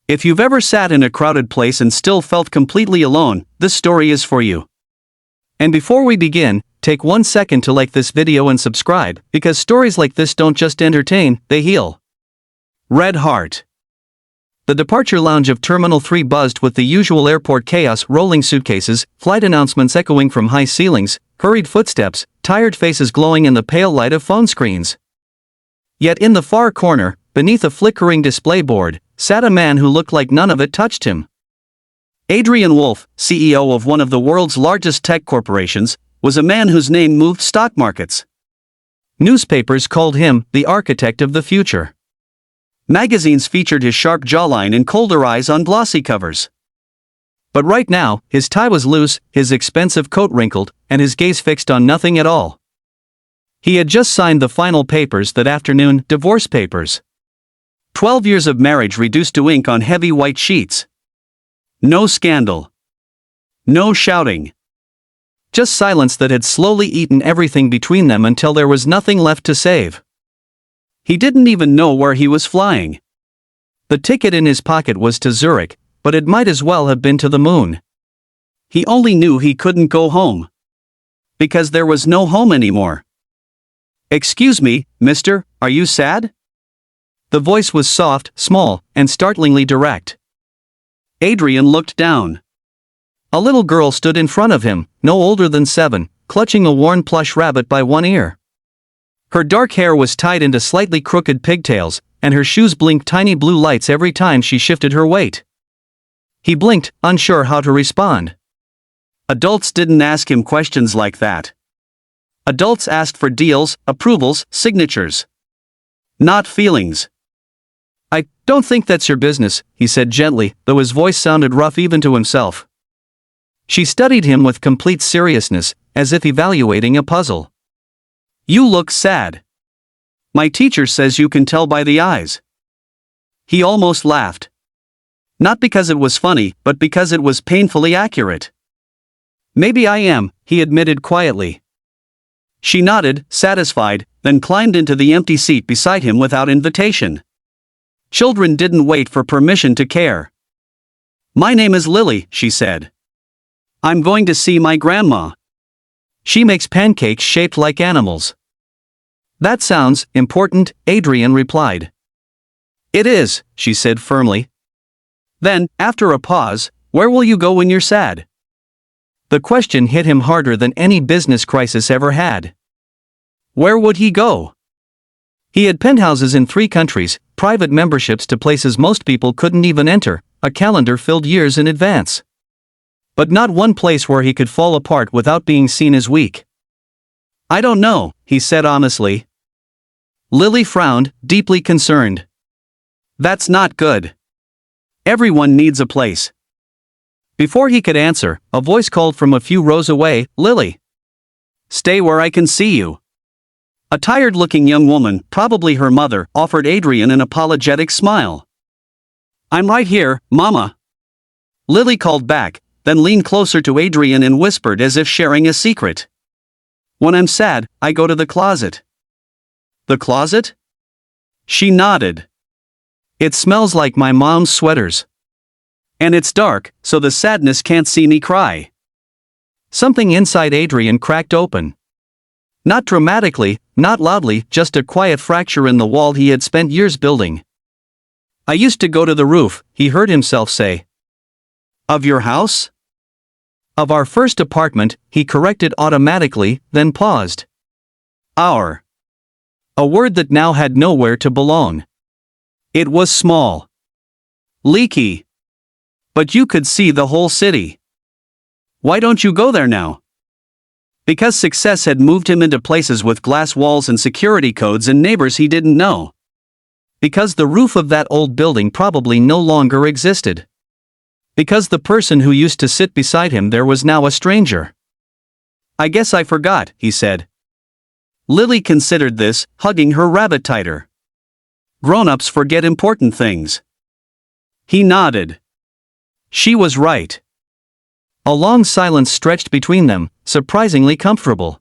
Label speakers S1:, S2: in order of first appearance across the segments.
S1: If you've ever sat in a crowded place and still felt completely alone, this story is for you. And before we begin, take 1 second to like this video and subscribe, because stories like this don't just entertain, they heal. Red Heart. The departure lounge of Terminal 3 buzzed with the usual airport chaos: rolling suitcases, flight announcements echoing from high ceilings, hurried footsteps, tired faces glowing in the pale light of phone screens. Yet in the far corner, beneath a flickering display board, sat a man who looked like none of it touched him. Adrian Wolf, CEO of one of the world's largest tech corporations, was a man whose name moved stock markets. Newspapers called him the architect of the future. Magazines featured his sharp jawline and colder eyes on glossy covers. But right now, his tie was loose, his expensive coat wrinkled, and his gaze fixed on nothing at all. He had just signed the final papers that afternoon, divorce papers. 12 years of marriage reduced to ink on heavy white sheets. No scandal. No shouting. Just silence that had slowly eaten everything between them until there was nothing left to save. He didn't even know where he was flying. The ticket in his pocket was to Zurich, but it might as well have been to the moon. He only knew he couldn't go home. Because there was no home anymore. "Excuse me, mister, are you sad?" The voice was soft, small, and startlingly direct. Adrian looked down. A little girl stood in front of him, no older than 7, clutching a worn plush rabbit by one ear. Her dark hair was tied into slightly crooked pigtails, and her shoes blinked tiny blue lights every time she shifted her weight. He blinked, unsure how to respond. Adults didn't ask him questions like that. Adults asked for deals, approvals, signatures. Not feelings. "I don't think that's your business," he said gently, though his voice sounded rough even to himself. She studied him with complete seriousness, as if evaluating a puzzle. "You look sad. My teacher says you can tell by the eyes." He almost laughed. Not because it was funny, but because it was painfully accurate. "Maybe I am," he admitted quietly. She nodded, satisfied, then climbed into the empty seat beside him without invitation. Children didn't wait for permission to care. "My name is Lily," she said. "I'm going to see my grandma. She makes pancakes shaped like animals." "That sounds important," Adrian replied. "It is," she said firmly. Then, after a pause, "Where will you go when you're sad?" The question hit him harder than any business crisis ever had. Where would he go? He had penthouses in 3 countries, private memberships to places most people couldn't even enter, a calendar filled years in advance. But not one place where he could fall apart without being seen as weak. "I don't know," he said honestly. Lily frowned, deeply concerned. "That's not good. Everyone needs a place." Before he could answer, a voice called from a few rows away, "Lily. Stay where I can see you." A tired-looking young woman, probably her mother, offered Adrian an apologetic smile. "I'm right here, Mama." Lily called back, then leaned closer to Adrian and whispered as if sharing a secret. "When I'm sad, I go to the closet." "The closet?" She nodded. "It smells like my mom's sweaters. And it's dark, so the sadness can't see me cry." Something inside Adrian cracked open. Not dramatically, not loudly, just a quiet fracture in the wall he had spent years building. "I used to go to the roof," he heard himself say. "Of your house?" "Of our first apartment," he corrected automatically, then paused. "Our." A word that now had nowhere to belong. It was small. Leaky. But you could see the whole city. "Why don't you go there now?" Because success had moved him into places with glass walls and security codes and neighbors he didn't know. Because the roof of that old building probably no longer existed. Because the person who used to sit beside him there was now a stranger. "I guess I forgot," he said. Lily considered this, hugging her rabbit tighter. "Grown-ups forget important things." He nodded. She was right. A long silence stretched between them, surprisingly comfortable.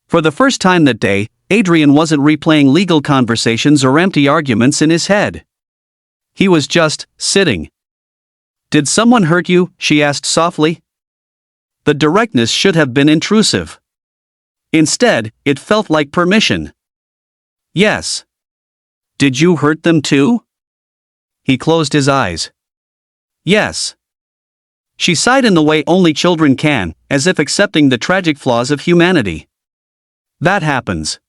S1: For the first time that day, Adrian wasn't replaying legal conversations or empty arguments in his head. He was just sitting. "Did someone hurt you?" she asked softly. The directness should have been intrusive. Instead, it felt like permission. "Yes." "Did you hurt them too?" He closed his eyes. "Yes." She sighed in the way only children can, as if accepting the tragic flaws of humanity. "That happens."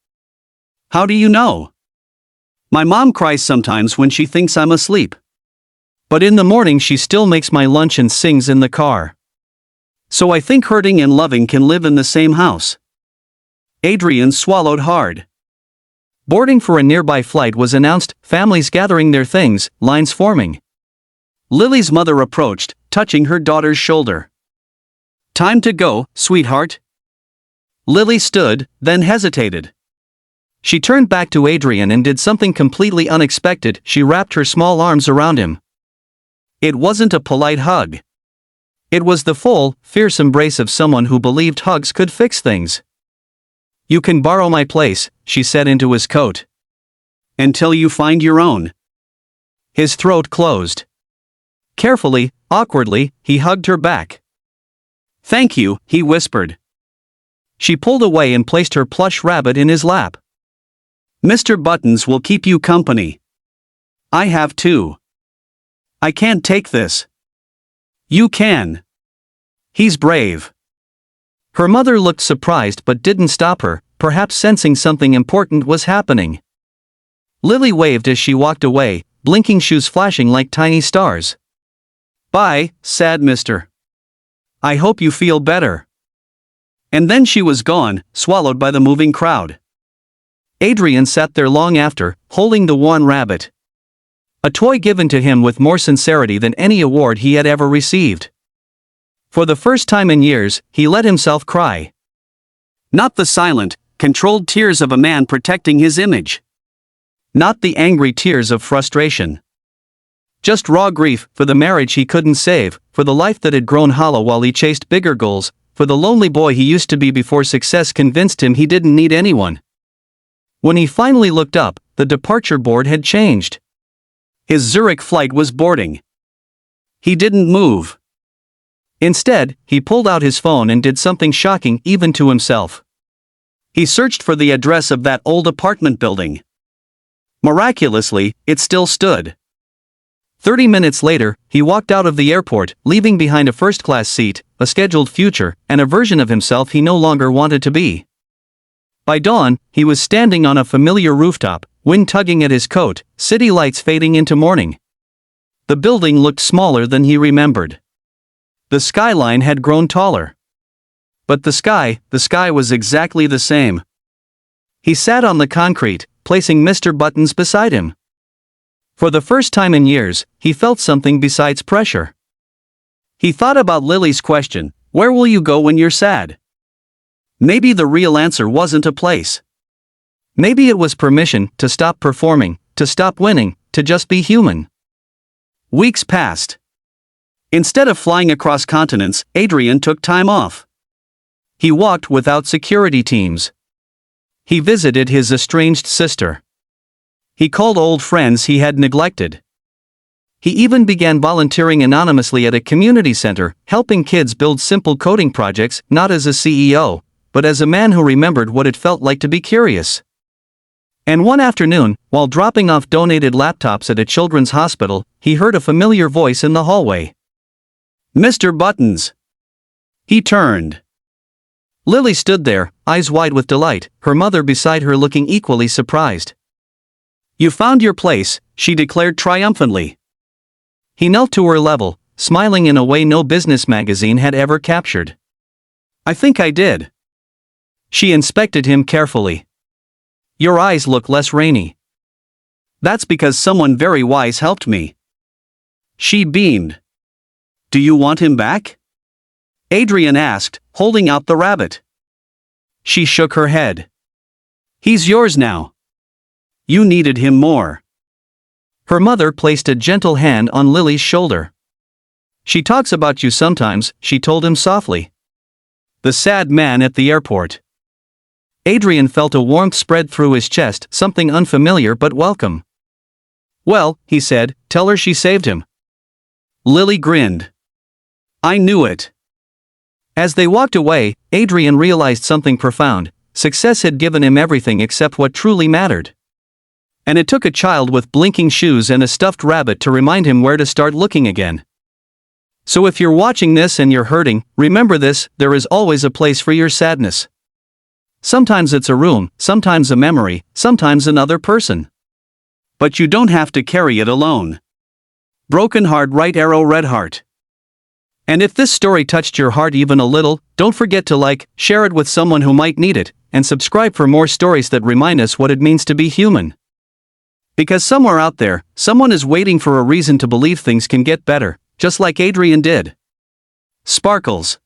S1: "How do you know?" "My mom cries sometimes when she thinks I'm asleep. But in the morning she still makes my lunch and sings in the car. So I think hurting and loving can live in the same house." Adrian swallowed hard. Boarding for a nearby flight was announced, families gathering their things, lines forming. Lily's mother approached, touching her daughter's shoulder. "Time to go, sweetheart." Lily stood, then hesitated. She turned back to Adrian and did something completely unexpected. She wrapped her small arms around him. It wasn't a polite hug. It was the full, fierce embrace of someone who believed hugs could fix things. "You can borrow my place," she said into his coat. "Until you find your own." His throat closed. Carefully, awkwardly, he hugged her back. "Thank you," he whispered. She pulled away and placed her plush rabbit in his lap. "Mr. Buttons will keep you company. I have too. I can't take this." "You can. He's brave." Her mother looked surprised but didn't stop her, perhaps sensing something important was happening. Lily waved as she walked away, blinking shoes flashing like tiny stars. "Bye, sad mister. I hope you feel better." And then she was gone, swallowed by the moving crowd. Adrian sat there long after, holding the worn rabbit. A toy given to him with more sincerity than any award he had ever received. For the first time in years, he let himself cry. Not the silent, controlled tears of a man protecting his image. Not the angry tears of frustration. Just raw grief for the marriage he couldn't save, for the life that had grown hollow while he chased bigger goals, for the lonely boy he used to be before success convinced him he didn't need anyone. When he finally looked up, the departure board had changed. His Zurich flight was boarding. He didn't move. Instead, he pulled out his phone and did something shocking even to himself. He searched for the address of that old apartment building. Miraculously, it still stood. 30 minutes later, he walked out of the airport, leaving behind a first-class seat, a scheduled future, and a version of himself he no longer wanted to be. By dawn, he was standing on a familiar rooftop, wind tugging at his coat, city lights fading into morning. The building looked smaller than he remembered. The skyline had grown taller. But the sky was exactly the same. He sat on the concrete, placing Mr. Buttons beside him. For the first time in years, he felt something besides pressure. He thought about Lily's question, "Where will you go when you're sad?" Maybe the real answer wasn't a place. Maybe it was permission to stop performing, to stop winning, to just be human. Weeks passed. Instead of flying across continents, Adrian took time off. He walked without security teams. He visited his estranged sister. He called old friends he had neglected. He even began volunteering anonymously at a community center, helping kids build simple coding projects, not as a CEO, but as a man who remembered what it felt like to be curious. And one afternoon, while dropping off donated laptops at a children's hospital, he heard a familiar voice in the hallway. "Mr. Buttons." He turned. Lily stood there, eyes wide with delight, her mother beside her looking equally surprised. "You found your place," she declared triumphantly. He knelt to her level, smiling in a way no business magazine had ever captured. "I think I did." She inspected him carefully. "Your eyes look less rainy." "That's because someone very wise helped me." She beamed. "Do you want him back?" Adrian asked, holding out the rabbit. She shook her head. "He's yours now. You needed him more." Her mother placed a gentle hand on Lily's shoulder. "She talks about you sometimes," she told him softly. The sad man at the airport. Adrian felt a warmth spread through his chest, something unfamiliar but welcome. "Well," he said, tell her she saved him. Lily grinned. I knew it. As they walked away, Adrian realized something profound. Success had given him everything except what truly mattered. And it took a child with blinking shoes and a stuffed rabbit to remind him where to start looking again. So if you're watching this and you're hurting, remember this: there is always a place for your sadness. Sometimes it's a room, sometimes a memory, sometimes another person. But you don't have to carry it alone. Broken heart, right arrow, red heart. And if this story touched your heart even a little, don't forget to like, share it with someone who might need it, and subscribe for more stories that remind us what it means to be human. Because somewhere out there, someone is waiting for a reason to believe things can get better, just like Adrian did. Sparkles.